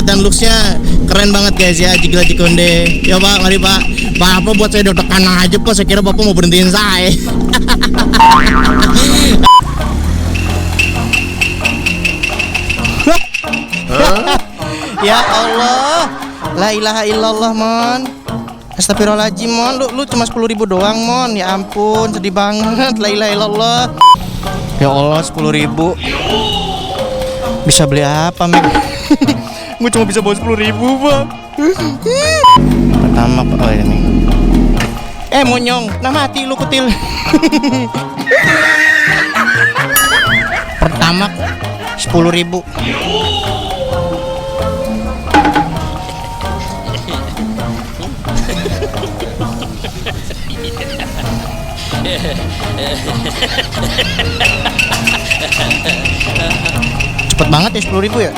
banget dan looksnya keren banget guys ya, Jigla Jikonde. Ya Pak, mari Pak. Bapak buat saya deg-degan aja Pak, saya kira Bapak mau berhentiin saya. Ya Allah, la ilaha illallah mon. Astagfirullahaladzim mon, lu cuma 10.000 doang mon. Ya ampun, sedih banget. La ilaha illallah. Ya Allah, 10.000 bisa beli apa Mek? Gue cuma bisa bawa 10.000 Pak. Pertama oh ini. Monyong, nah mati lu kutil. Pertama 10.000. Cepet banget ya 10.000 ya.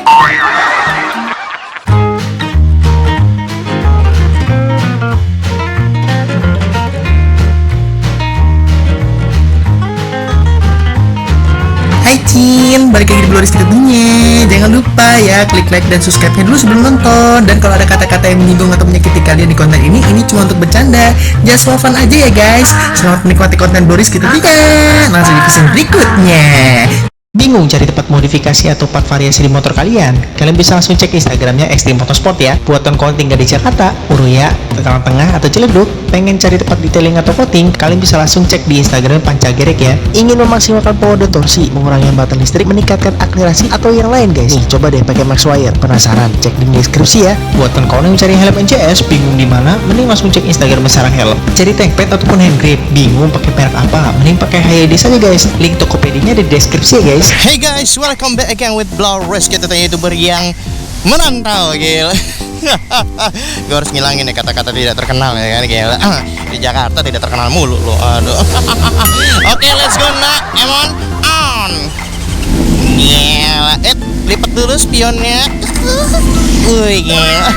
Hai Cin, balik lagi di Bloris tentunya. Jangan lupa ya klik like dan subscribe-nya dulu sebelum nonton. Dan kalau ada kata-kata yang menyinggung atau menyakiti kalian di konten ini cuma untuk bercanda. Just for fun aja ya guys. Selamat menikmati konten Bloris tentunya. Langsung di video berikutnya. Bingung cari tempat modifikasi atau part variasi di motor kalian? Kalian bisa langsung cek Instagramnya Extreme Motorsport ya. Buat kawan tinggal di Jakarta, Uruya, Tangerang Tengah, atau Ciledug, pengen cari tempat detailing atau coating, kalian bisa langsung cek di Instagram Pancagerek ya. Ingin memaksimalkan power dan torsi, mengurangi hambatan listrik, meningkatkan akselerasi, atau yang lain guys. Nih, coba deh pakai Maxwire. Penasaran? Cek di deskripsi ya. Buat kawan yang mencari helm NCS, bingung di mana? Mending langsung cek Instagram Sarang Helm. Cari tank pad ataupun hand grip, bingung pakai merek apa? Mending pakai HID saja guys. Link Tokopedia di deskripsi ya guys. Hey guys, welcome back again with Blowres, kita youtuber yang merantau, gila. Gue harus ngilangin ya kata-kata tidak terkenal ya kan, gila. Di Jakarta tidak terkenal mulu lo, aduh. Oke, let's go nak, emon on. Gila, lipat dulu spionnya. Wih, gila.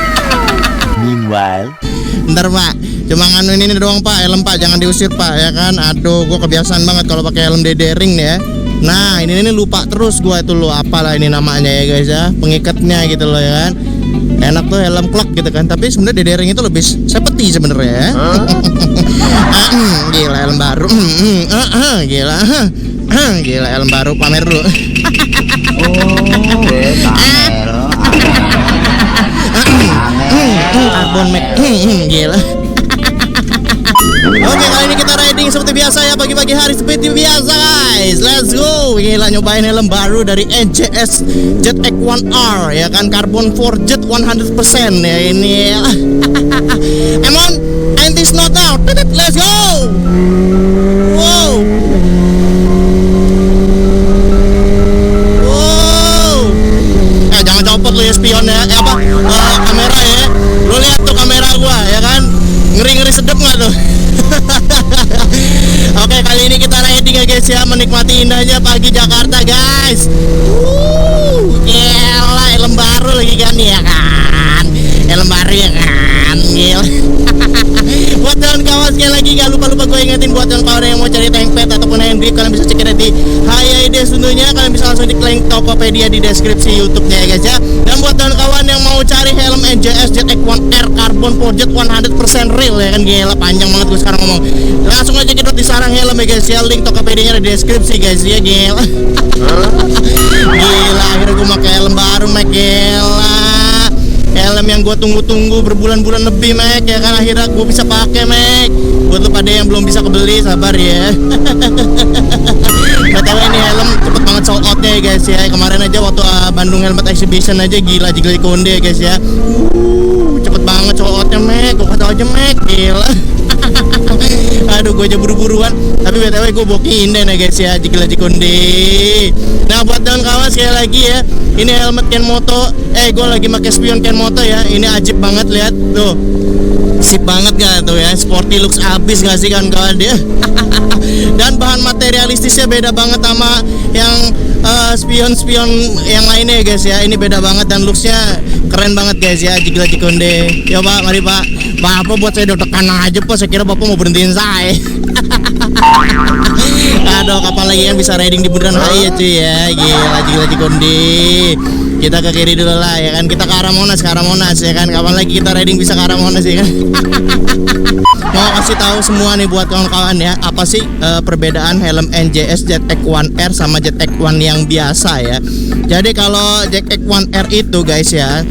Meanwhile, bentar Pak, cuma nganuin ini doang Pak, helm Pak, jangan diusir Pak ya kan. Aduh, gue kebiasaan banget kalau pakai helm dedering nih ya. Nah ini lupa terus gua itu lo, apalah ini namanya ya guys ya, pengikatnya gitu loh ya kan. Enak tuh helm clock gitu kan, tapi sebenarnya dedering itu lebih safety sebenarnya ya. Gila helm baru. Gila. Gila helm baru, pamer dulu. Carbon Max. Gila. Oke, kali ini kita riding seperti biasa ya, pagi-pagi hari seperti biasa guys. Let's go. Gila, nyobain helm baru dari NCS ZX1R ya kan, carbon forged 100% ya ini. Emon, anti not out. Let's go. Wow. Wow. Jangan copot lu ya spion ya. Kamera ya. Lu lihat tuh kamera gua ya kan. Ngeri-ngeri sedep nggak tuh? Oke, kali ini kita riding ya guys ya, menikmati indahnya pagi Jakarta guys. Gila, helm baru lagi kan ya kan, helm baru ya kan, gila. Buat kawan-kawan sekali lagi gak lupa gue ingetin, buat kawan yang mau cari tank pad ataupun hand grip, kalian bisa cek di HID tentunya. Kalian bisa langsung di link Tokopedia di deskripsi YouTube-nya ya guys ya. Dan buat kawan yang mau cari helm NCS ZX1R carbon forged 100% real ya kan, gila panjang banget gue sekarang ngomong. Langsung aja kita di Sarang Helm ya guys ya, link Tokopedia di deskripsi guys ya, gila. Gila, akhirnya gue pakai helm baru Mek, gila. Helm yang gue tunggu-tunggu berbulan-bulan lebih Mek ya kan, akhirnya gue bisa pakai Mek. Buat lu pada yang belum bisa kebeli, sabar ya. BTW ini helm cepet banget sold outnya ya guys ya. Kemarin aja waktu Bandung Helmet Exhibition aja gila Jigla Jikonde ya guys ya. Cepet banget sold outnya Mek, gue kata aja Mek, gila. Aduh, gue aja buru-buruan. Tapi BTW gue bokin deh ya guys ya, Jigla Jikonde. Nah buat kawan sekali lagi ya, ini helmet Kenmoto. Gue lagi pakai spion Kenmoto ya. Ini ajib banget, lihat tuh. Sip banget gak tuh ya, sporty looks abis gak sih kawan-kawan dia. Dan bahan materialistisnya beda banget sama yang spion-spion yang lainnya ya guys ya. Ini beda banget dan looksnya keren banget guys ya, Jigla Jikonde. Ya Pak, mari Pak. Bapak buat saya deg-degan aja Pak, saya kira Bapak mau berhentiin saya. Aduh, kapan lagi yang bisa riding di bundaran HI ya cuy ya. Gila, Jigla Jikonde. Kita ke kiri dulu lah ya kan. Kita ke arah Monas ya kan. Kapan lagi kita riding bisa ke arah Monas ya kan. Mau kasih tahu semua nih buat kawan-kawan ya, apa sih perbedaan helm NJS ZX-1R sama ZX-1 yang biasa ya. Jadi kalau ZX-1R itu guys ya,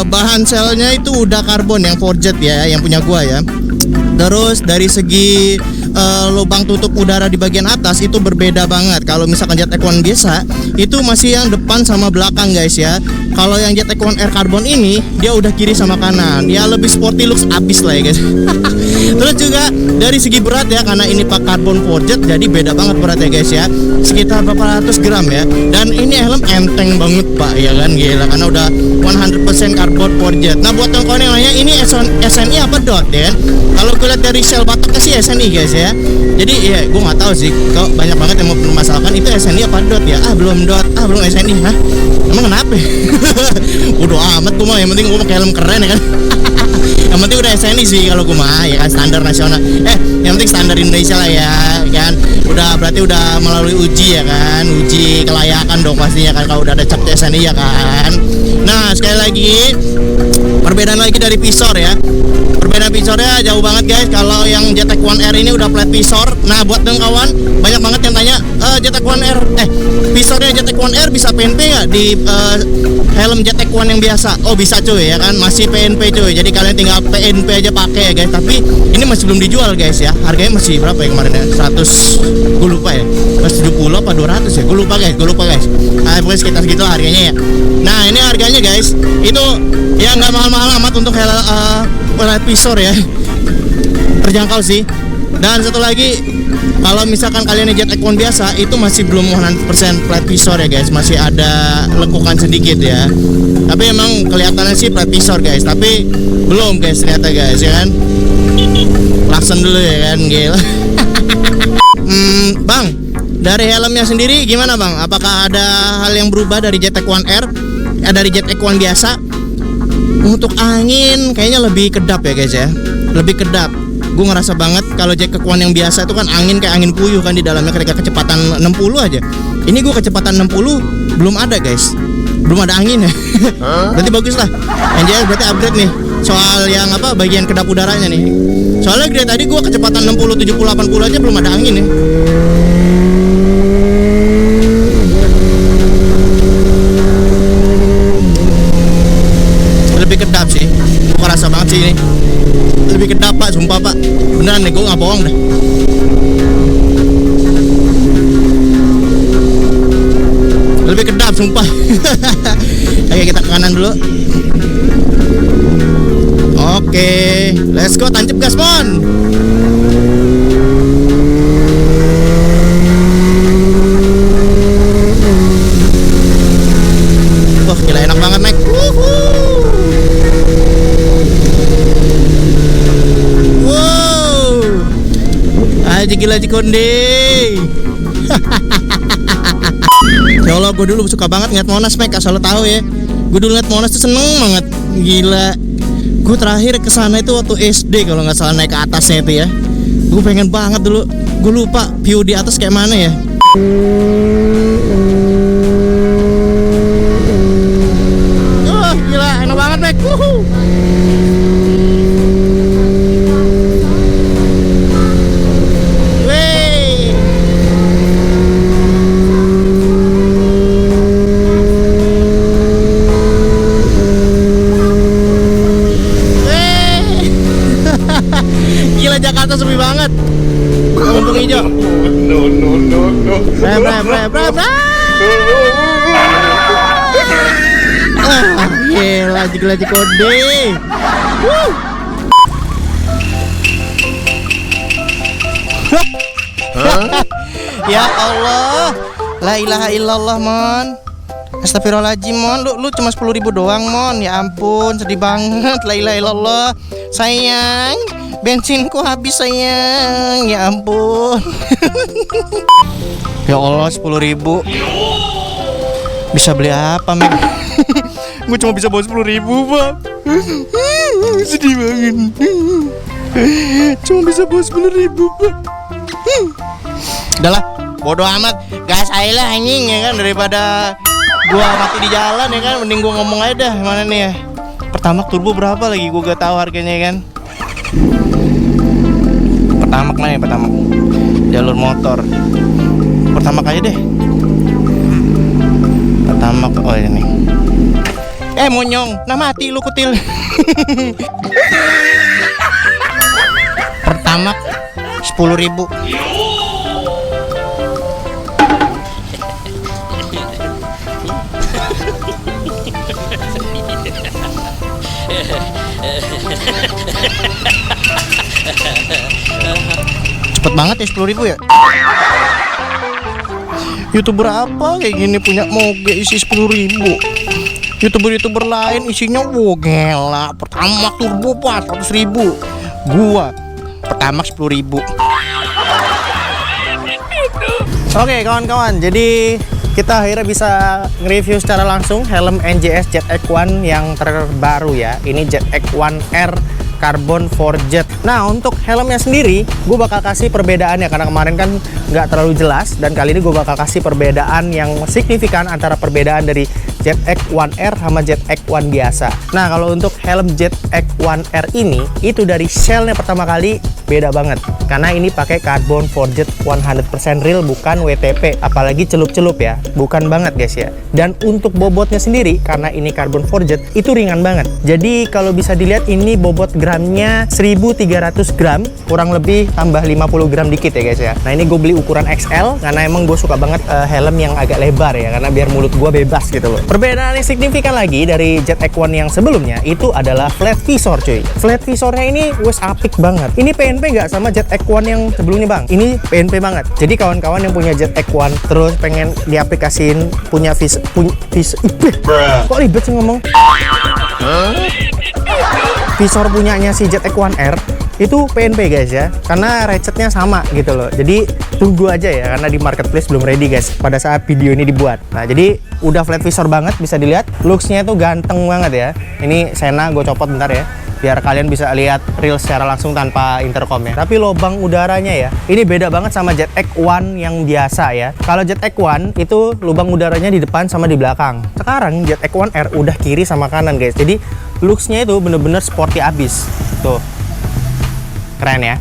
bahan selnya itu udah karbon yang forged ya, yang punya gua ya. Terus dari segi lubang tutup udara di bagian atas itu berbeda banget. Kalau misalkan ZX-1 biasa itu masih yang depan sama belakang guys ya. Kalau yang ZX-1R Carbon ini dia udah kiri sama kanan. Ya lebih sporty looks abis lah ya guys. Terus juga dari segi berat ya, karena ini pak karbon forged jadi beda banget beratnya guys ya. Sekitar berapa ratus gram ya. Dan ini helm enteng banget pak ya kan, gila, karena udah 100% karbon forged. Nah buat kawan yang nanya ini SNI apa dot ya kan? Kalau gue lihat dari shell bataknya sih SNI guys ya. Jadi ya gue nggak tahu sih, kok banyak banget yang mau mempermasalahkan itu SNI apa dot ya. Belum dot, belum SNI. Hah? Emang kenapa? Udah amat gue mah, yang penting gue pakai helm keren ya kan. Yang penting udah SNI sih kalau gue mah ya kan, standar nasional. Yang penting standar Indonesia lah ya kan. Udah berarti udah melalui uji ya kan, uji kelayakan dong pastinya kan kalau udah ada cap SNI ya kan. Nah sekali lagi perbedaan lagi dari visor ya. Perbedaan visornya jauh banget guys. Kalau yang ZX-1R ini udah flat visor. Nah buat kawan banyak banget yang tanya ZX-1R visornya ZX-1R bisa PNP nggak di helm ZX-1 yang biasa? Oh bisa cuy ya kan, masih PNP cuy. Jadi kalian tinggal PNP aja pakai ya guys. Tapi ini masih belum dijual guys ya. Harganya masih berapa ya kemarin ya? 100, gue lupa ya. Masih 70 apa 200 ya? Gue lupa guys. Nah pokoknya sekitar segitu harganya ya. Nah ini harganya guys, itu ya nggak mahal-mahal amat untuk flat visor ya. Terjangkau sih. Dan satu lagi, kalau misalkan kalian ZX-1 biasa itu masih belum 100% flat visor ya guys, masih ada lekukan sedikit ya. Tapi emang kelihatannya sih flat visor guys, tapi belum guys ternyata guys ya kan. Lakson dulu ya kan, gila. Bang, dari helmnya sendiri gimana bang? Apakah ada hal yang berubah dari ZX-1R, dari ZX-1 biasa? Untuk angin kayaknya lebih kedap ya guys ya, lebih kedap. Gue ngerasa banget kalau ZX-1 yang biasa itu kan angin kayak angin puyuh kan di dalamnya ketika kecepatan 60 aja. Ini gue kecepatan 60 belum ada guys, belum ada angin ya. Berarti bagus lah. NJS berarti upgrade nih soal yang apa bagian kedap udaranya nih. Soalnya dari tadi gue kecepatan 60, 70, 80 aja belum ada angin ya. Lebih kedap sih, gue rasa banget sih ini. Lebih kedap pak, sumpah pak. Beneran nih, gue gak bohong dah. Lebih kedap sumpah. Oke kita ke kanan dulu. Oke, let's go, tancap gas mon. Wah gila enak banget naik. Gila konde. Ya Allah, gue dulu suka banget ngeliat Monas, Mek, asal lo tahu ya. Gue dulu ngeliat Monas tuh seneng banget. Gila. Gue terakhir kesana itu waktu SD kalau nggak salah, naik ke atasnya itu ya. Gue pengen banget dulu. Gue lupa view di atas kayak mana ya. Oh gila, enak banget, Mek. Jakarta sepi banget. Untung hijau. No. Gila kode. Ya Allah, la ilaha illallah mon. Astagfirullahaladzim mon, lu cuma 10.000 doang mon. Ya ampun, sedih banget. La ilaha illallah. Sayang, bensinku habis sayang. Ya ampun. Ya Allah, 10.000 bisa beli apa men? Gue cuma bisa bawa 10.000 pak. Sedih banget. Cuma bisa bawa 10.000 pak. Udahlah, bodo amat. Gas aja lah anjing ya kan, daripada Gua mati di jalan ya kan, mending gua ngomong aja dah. Mana nih ya? Pertamax turbo berapa lagi? Gua gak tahu harganya ya kan. Pertamax mana ya, Pertamax? Jalur motor. Pertamax aja deh. Pertamax, oh ini. Monyong, nah mati lu kutil. Pertamax 10.000. Cepet banget ya 10.000 ya. YouTuber apa kayak gini punya moge isi 10.000? YouTuber lain isinya gila. Pertamax turbo 400.000. Gua Pertamax 10.000. Oke kawan-kawan, jadi kita akhirnya bisa nge-review secara langsung helm NJS ZX1 yang terbaru ya. Ini ZX1R Carbon Forged. Nah untuk helmnya sendiri gue bakal kasih perbedaannya karena kemarin kan nggak terlalu jelas, dan kali ini gue bakal kasih perbedaan yang signifikan antara perbedaan dari ZX1R sama ZX1 biasa. Nah kalau untuk helm ZX1R ini itu dari shellnya pertama kali beda banget karena ini pakai carbon forged 100% real, bukan WTP, apalagi celup-celup ya, bukan banget guys ya. Dan untuk bobotnya sendiri karena ini carbon forged itu ringan banget, jadi kalau bisa dilihat ini bobot gramnya 1300 gram, kurang lebih tambah 50 gram dikit ya guys ya. Nah ini gue beli ukuran XL karena emang gue suka banget helm yang agak lebar ya, karena biar mulut gue bebas gitu loh. Perbedaan yang signifikan lagi dari ZX1 yang sebelumnya itu adalah flat visor cuy. Flat visornya ini wes apik banget. Ini PNP nggak sama ZX1 yang sebelumnya bang, ini PNP banget. Jadi kawan-kawan yang punya ZX1 terus pengen diaplikasiin punya kok ribet sih ngomong. Visor punyanya si ZX1R itu PNP guys ya, karena ratchetnya sama gitu loh. Jadi tunggu aja ya, karena di marketplace belum ready guys pada saat video ini dibuat. Nah jadi udah flat visor banget, bisa dilihat looksnya tuh ganteng banget ya. Ini Sena gue copot bentar ya biar kalian bisa lihat real secara langsung tanpa intercom ya. Tapi lubang udaranya ya ini beda banget sama ZX1 yang biasa ya. Kalau ZX1 itu lubang udaranya di depan sama di belakang. Sekarang ZX1R udah kiri sama kanan guys. Jadi looksnya itu bener-bener sporty abis tuh. Keren ya.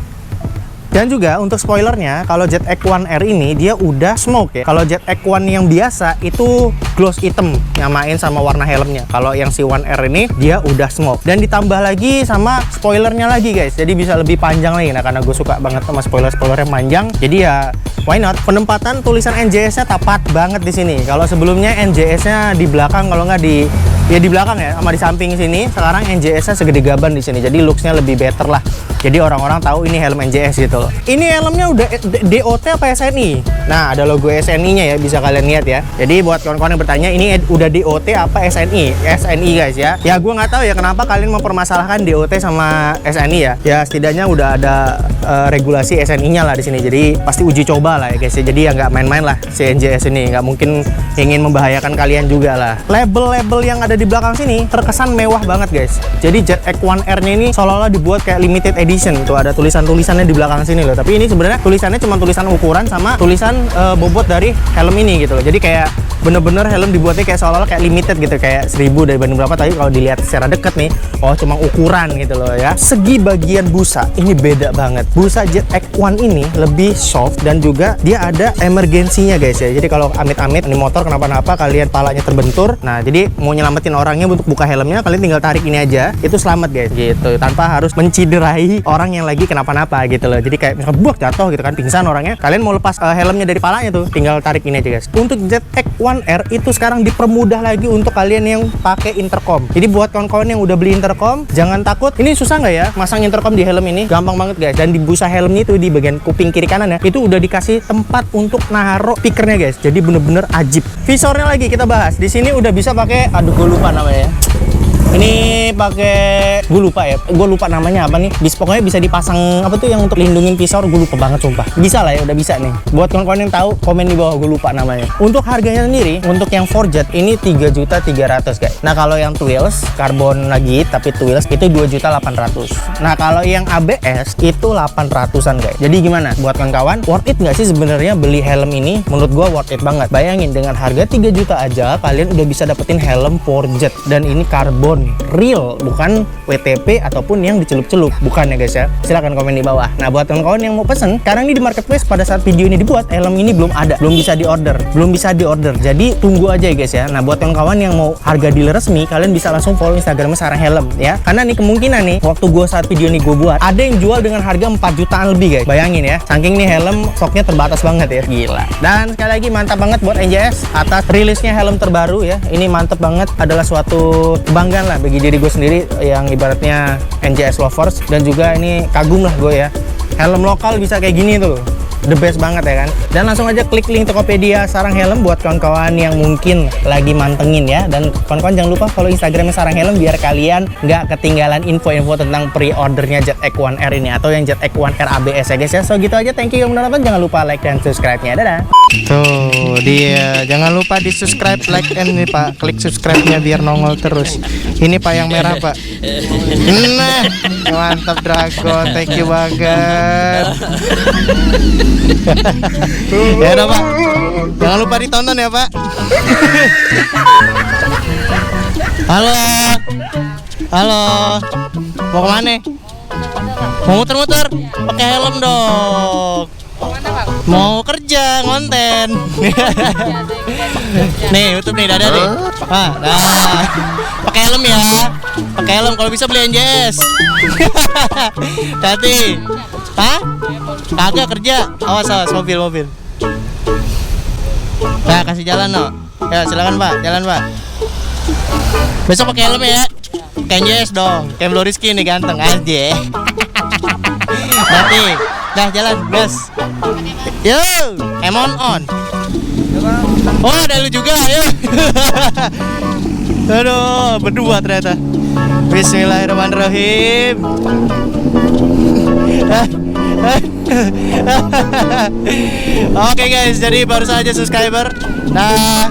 Dan juga untuk spoilernya, kalau ZX1R ini dia udah smoke ya. Kalau ZX1 yang biasa itu gloss hitam nyamain sama warna helmnya. Kalau yang si 1R ini dia udah smoke. Dan ditambah lagi sama spoilernya lagi guys. Jadi bisa lebih panjang lagi. Nah karena gue suka banget sama spoiler yang panjang, jadi ya why not? Penempatan tulisan NJS-nya tepat banget di sini. Kalau sebelumnya NJS-nya di belakang, kalau nggak di belakang ya, sama di samping sini. Sekarang NJS-nya segede gaban di sini. Jadi looks-nya lebih better lah. Jadi orang-orang tahu ini helm NJS gitu loh. Ini helmnya udah DOT apa SNI? Nah, ada logo SNI-nya ya, bisa kalian lihat ya. Jadi buat kawan-kawan yang bertanya, ini udah DOT apa SNI? SNI guys ya. Ya gue nggak tahu ya kenapa kalian mempermasalahkan DOT sama SNI ya. Ya setidaknya udah ada regulasi SNI-nya lah di sini. Jadi pasti uji coba lah ya guys ya. Jadi ya nggak main-main lah si NJS ini. Nggak mungkin ingin membahayakan kalian juga lah. Label-label yang ada di belakang sini terkesan mewah banget guys. Jadi ZX1R-nya ini seolah-olah dibuat kayak limited edition. Tuh ada tulisan-tulisannya di belakang sini loh. Tapi ini sebenarnya tulisannya cuma tulisan ukuran sama tulisan bobot dari helm ini gitu loh. Jadi kayak bener-bener helm dibuatnya kayak seolah-olah kayak limited gitu, kayak 1000 dari banding berapa. Tapi kalau dilihat secara deket nih, oh cuma ukuran gitu loh ya. Segi bagian busa ini beda banget. Busa ZX1 ini lebih soft dan juga dia ada emergensinya guys ya. Jadi kalau amit-amit nih motor kenapa-napa, kalian palanya terbentur, nah jadi mau nyelamatin orangnya untuk buka helmnya, kalian tinggal tarik ini aja, itu selamat guys gitu, tanpa harus menciderai orang yang lagi kenapa-napa gitu loh. Jadi kayak misalnya buak jatuh gitu kan, pingsan orangnya, kalian mau lepas helmnya dari palanya tuh, tinggal tarik ini aja guys. Untuk ZX1R itu sekarang dipermudah lagi untuk kalian yang pakai intercom. Jadi buat kawan-kawan yang udah beli intercom, jangan takut. Ini susah nggak ya masang intercom di helm ini? Gampang banget guys. Dan di busa helmnya itu di bagian kuping kiri kanan ya, itu udah dikasih tempat untuk naruh speakernya guys. Jadi bener-bener ajib. Visornya lagi kita bahas. Di sini udah bisa pakai, aduh gue lupa namanya ya. Ini ini pakai, gue lupa ya, gue lupa namanya apa nih. Pokoknya bisa dipasang apa tuh yang untuk lindungin pisau, gue lupa banget sumpah. Bisa lah ya, udah bisa nih. Buat kawan-kawan yang tahu, komen di bawah, gue lupa namanya. Untuk harganya sendiri, untuk yang Forjet ini 3.300.000 guys. Nah kalau yang Twills, karbon lagi tapi Twills itu 2.800.000. Nah kalau yang ABS itu 800-an guys. Jadi gimana? Buat kawan-kawan, worth it nggak sih sebenarnya beli helm ini? Menurut gue worth it banget. Bayangin dengan harga 3 juta aja, kalian udah bisa dapetin helm Forjet. Dan ini karbon real, bukan WTP ataupun yang dicelup-celup, bukan ya guys ya. Silahkan komen di bawah. Nah buat kawan-kawan yang mau pesen, sekarang ini di marketplace pada saat video ini dibuat, helm ini belum ada, belum bisa diorder, jadi tunggu aja ya guys ya. Nah buat kawan-kawan yang mau harga dealer resmi, kalian bisa langsung follow Instagramnya Sarang Helm ya, karena nih kemungkinan nih waktu gue saat video ini gue buat, ada yang jual dengan harga 4 jutaan lebih guys. Bayangin ya, saking nih helm stoknya terbatas banget ya, gila. Dan sekali lagi mantap banget buat NJS atas rilisnya helm terbaru ya. Ini mantep banget, adalah suatu kebanggaan lah bagi diri gue sendiri yang ibaratnya NJS lovers, dan juga ini kagum lah gue ya, helm lokal bisa kayak gini tuh, the best banget ya kan. Dan langsung aja klik link Tokopedia Sarang Helm buat kawan-kawan yang mungkin lagi mantengin ya. Dan kawan-kawan jangan lupa follow Instagramnya Sarang Helm biar kalian nggak ketinggalan info-info tentang pre-ordernya ZX1R ini atau yang ZX1R ABS ya guys ya. So gitu aja, thank you yang udah nonton, jangan lupa like dan subscribe-nya. Dadah. Tuh dia, jangan lupa di subscribe, like, and ini pak, klik subscribe-nya biar nongol terus. Ini pak yang merah pak. Nah, mantap Dragon, thank you banget. Ya udah pak, jangan lupa ditonton ya pak. Halo, halo, mau kemana? Mau muter-muter, pakai helm dong. Mau kerja ngonten. Nih YouTube nih, dadah nih. Dah. Pakai helm ya, pakai helm, kalau bisa beli NJS. Hati. Hah? Kagak kerja. Awas mobil. Nah, kasih jalan no. Ya silakan pak, jalan pak. Besok pakai helm ya. Pakai NJS dong. Kayak Blue Rizky nih ganteng aja. Nanti, dah jalan, gas. Yo, emon on. Oh, ada lu juga, ayo. Aduh, berdua ternyata. Bismillahirrahmanirrahim. Oke guys, jadi baru saja subscriber. Nah,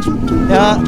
ya.